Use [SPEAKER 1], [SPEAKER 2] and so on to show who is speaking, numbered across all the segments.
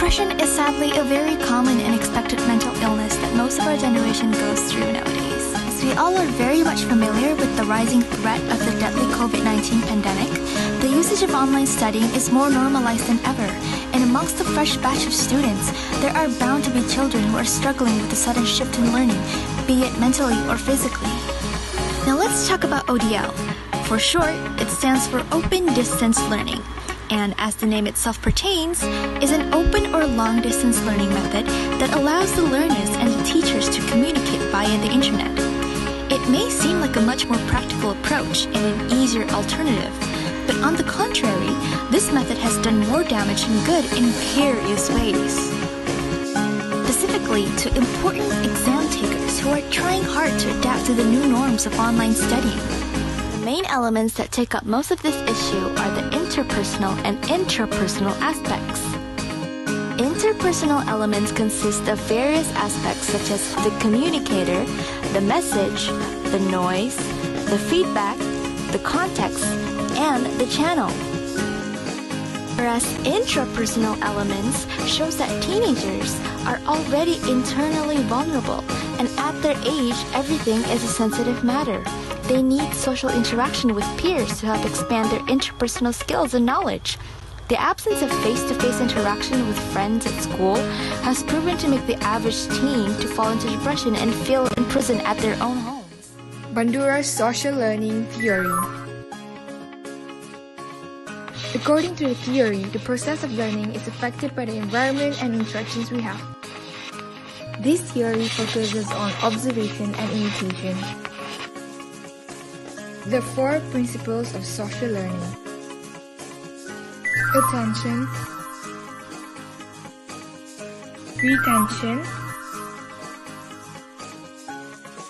[SPEAKER 1] Depression is sadly a very common and expected mental illness that most of our generation goes through nowadays. As we all are very much familiar with the rising threat of the deadly COVID-19 pandemic, the usage of online studying is more normalized than ever, and amongst the fresh batch of students, there are bound to be children who are struggling with the sudden shift in learning, be it mentally or physically. Now let's talk about ODL. For short, it stands for Open Distance Learning, and as the name itself pertains, is an open or long-distance learning method that allows the learners and the teachers to communicate via the internet. It may seem like a much more practical approach and an easier alternative, but on the contrary, this method has done more damage than good in various ways. Specifically to important exam takers who are trying hard to adapt to the new norms of online studying. The main elements that take up most of this issue are the interpersonal and intrapersonal aspects. Interpersonal elements consist of various aspects such as the communicator, the message, the noise, the feedback, the context, and the channel. Whereas intrapersonal elements shows that teenagers are already internally vulnerable, and at their age, everything is a sensitive matter. They need social interaction with peers to help expand their interpersonal skills and knowledge. The absence of face-to-face interaction with friends at school has proven to make the average teen to fall into depression and feel imprisoned at their own homes.
[SPEAKER 2] Bandura's social learning theory. According to the theory, the process of learning is affected by the environment and interactions we have. This theory focuses on observation and imitation. The 4 principles of social learning: attention, retention,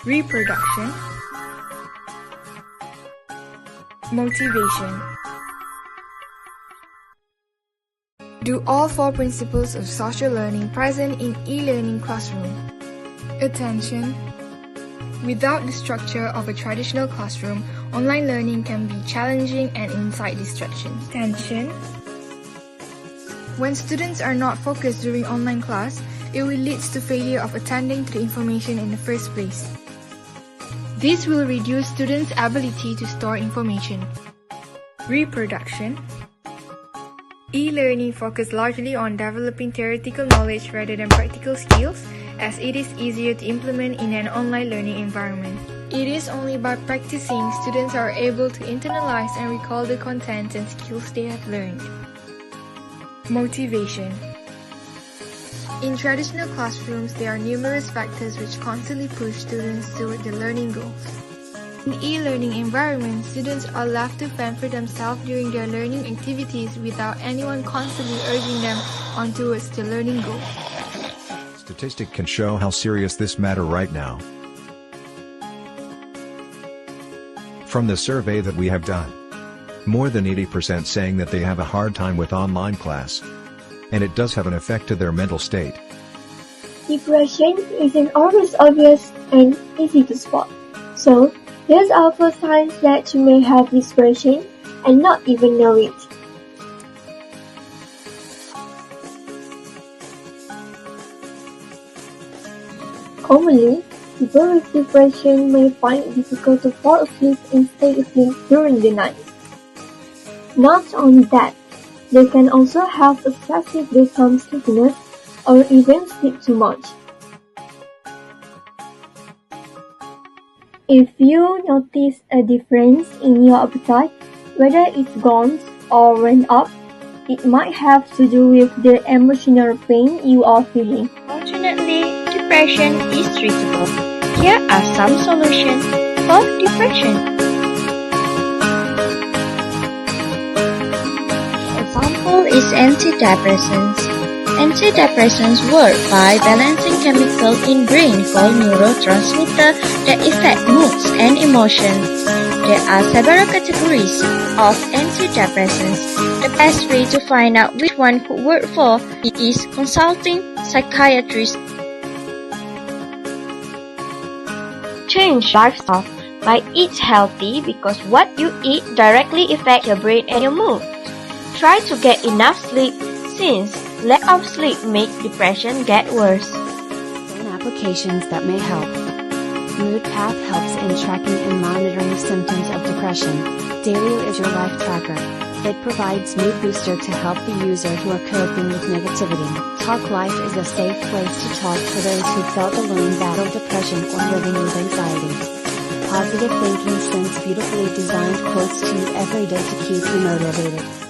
[SPEAKER 2] reproduction, motivation. Do all 4 principles of social learning present in e-learning classroom. Attention. Without the structure of a traditional classroom, online learning can be challenging and incite distractions. Attention. When students are not focused during online class, it will lead to failure of attending to the information in the first place. This will reduce students' ability to store information. Reproduction. E-learning focuses largely on developing theoretical knowledge rather than practical skills, as it is easier to implement in an online learning environment. It is only by practicing students are able to internalize and recall the content and skills they have learned. Motivation. In traditional classrooms, there are numerous factors which constantly push students toward the learning goals. In e-learning environments, students are left to fend for themselves during their learning activities without anyone constantly urging them on towards the learning goal.
[SPEAKER 3] Statistic can show how serious this matter right now. From the survey that we have done, more than 80% saying that they have a hard time with online class. And it does have an effect to their mental state.
[SPEAKER 4] Depression isn't always obvious and easy to spot. So, here's our first signs that you may have depression and not even know it. Commonly, people with depression may find it difficult to fall asleep and stay asleep during the night. Not only that, they can also have excessive daytime sleepiness or even sleep too much. If you notice a difference in your appetite, whether it's gone or went up, it might have to do with the emotional pain you are feeling.
[SPEAKER 5] Fortunately, depression is treatable. Here are some solutions for depression. Example is antidepressants. Antidepressants work by balancing chemicals in brain called neurotransmitters that affect moods and emotions. There are several categories of antidepressants. The best way to find out which one could work for is consulting psychiatrists. Change lifestyle by eat healthy because what you eat directly affects your brain and your mood. Try to get enough sleep since Lack of sleep makes depression get worse.
[SPEAKER 6] Applications that may help. Mood Path helps in tracking and monitoring symptoms of depression. Dailyo is your life tracker. It provides mood booster to help the user who are coping with negativity. Talk Life is a safe place to talk for those who felt alone, battle depression, or living with anxiety. Positive Thinking sends beautifully designed quotes to you every day to keep you motivated.